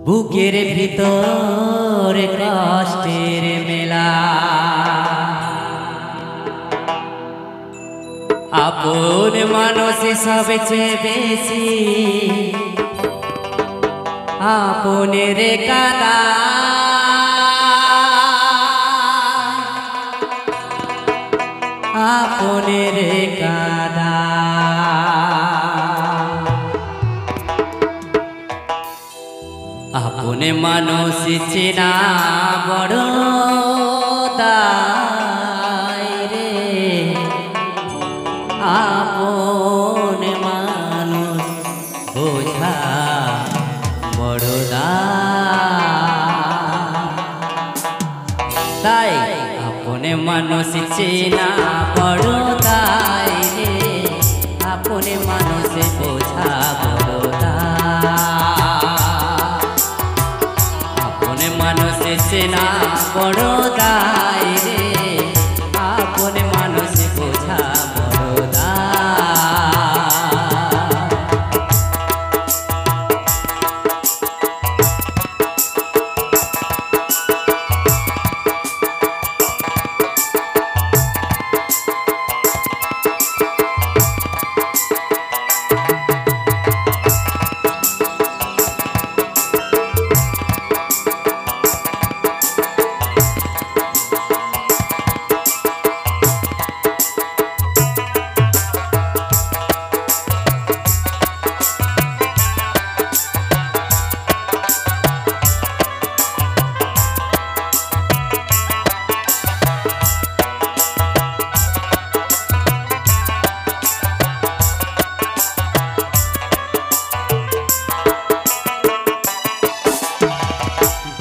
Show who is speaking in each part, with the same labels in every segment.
Speaker 1: বুকের ভিতর কষ্টের মেলা, আপন মানুষ সবচেয়ে বেশি আপনের কাদা। আপনের কাদা আপনে মানুষ চেনা বড় দায় রে, আপন মানুষ বোঝা বড় দায়। আপনে মানুষ চেনা বড় দায় রে, আপনে মানুষ বোঝা বড় চেনা বড় দায় রে, আপন মানুষ বোঝা বড়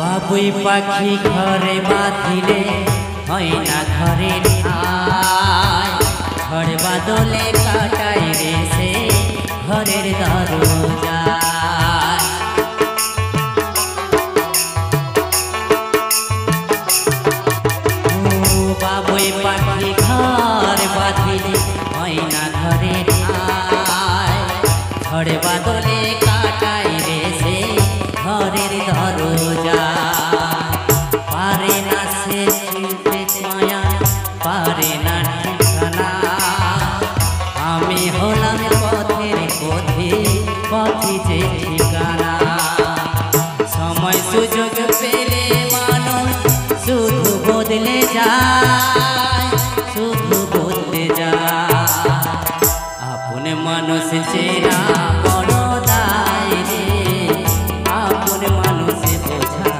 Speaker 1: বাবুই পাখি ঘরে বাঁধিলে হয় না ঘরে ঠাই, ঝড় বাদলে কাটাই রে সে ঘরের দরজা। বাবুই পাখি ঘর বাঁধিলে হয় না ঘরে ঠাই, ঝড় বাদলে কাটাই রে সে ঘরের দরজা। পারে না সে চিনতে মায়া, পারে না ঠিকানা, আমি হলাম পথের পথে পথে যে ঠিকানা। সময় সুযোগ পেলে মানুষ শুধু বদলে যায়, শুধু বদলে যায়। আপন মানুষ চেনা বড় দায় রে, আপন মানুষ বোঝা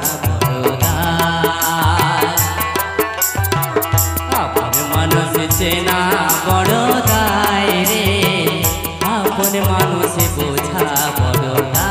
Speaker 1: বড় দায়। আপন মানুষ চেনা বড় দায় রে, আপন মানুষ বোঝা বড় দায়।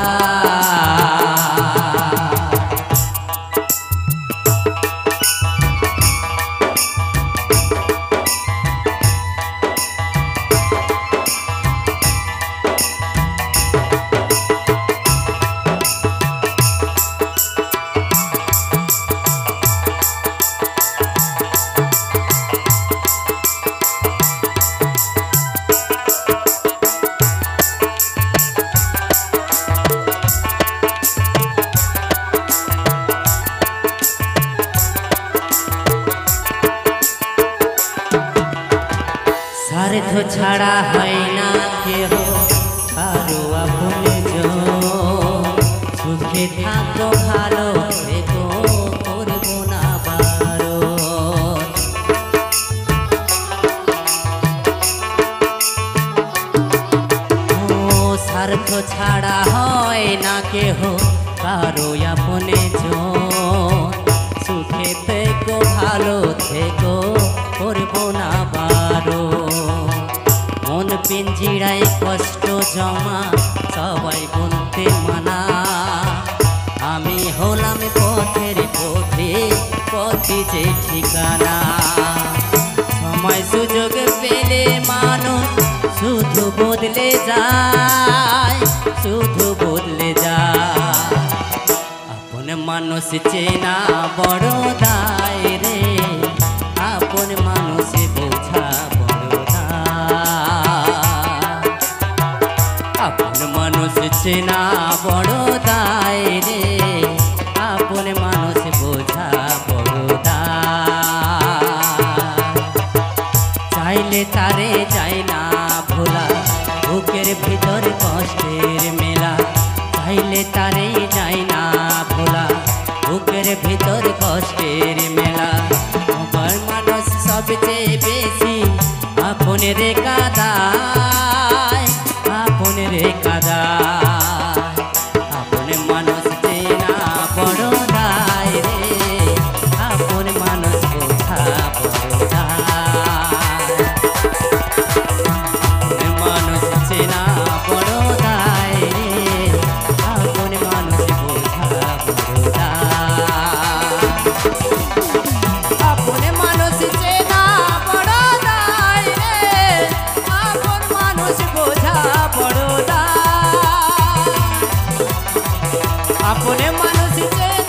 Speaker 1: স্বার্থ ছাড়া হয় না কেহ কারো আপনজন, সুখে থাকো ভালো থেকো করবো না বারণ। স্বার্থ ছাড়া হয় না কেহ কারো আপনজন, সুখে থেকো ভালো থেকো করবো না বারণ। মন পিঞ্জিরায় কষ্ট জমা সবাই বলতে মানা, আমি হলাম পথের পথে পথে যে ঠিকানা। সময় সুযোগ পেলে মানুষ শুধু বদলে যায়, শুধু বদলে যায়। আপন মানুষ চেনা বড় দায় রে, আপন মানুষ বোঝা বড় দায়। আপন মানুষ চেনা বড় দায় রে, আপন মানুষ বোঝা বড় দায়। চাইলে তারে যায় না ভোলা, বুকের ভিতর কষ্টের মেলা। চাইলে তারে যায় না ভোলা, বুকের ভিতর কষ্টের মেলা। আমার মানুষ সবচেয়ে বেশি আপন রে কাদায়, আপন রে কাদায়। আপন মানুষ চেনা বড় দায় রে, আপন মানুষ বোঝা বড় দায়। আপন মানুষ চেনা বড় দায় রে, আপন মানুষ বোঝা বড় দায়। আপন মানুষ চেনা বড় দায় রে, আপন মানুষ বোঝা বড় দায়। আপন মানুষ চেনা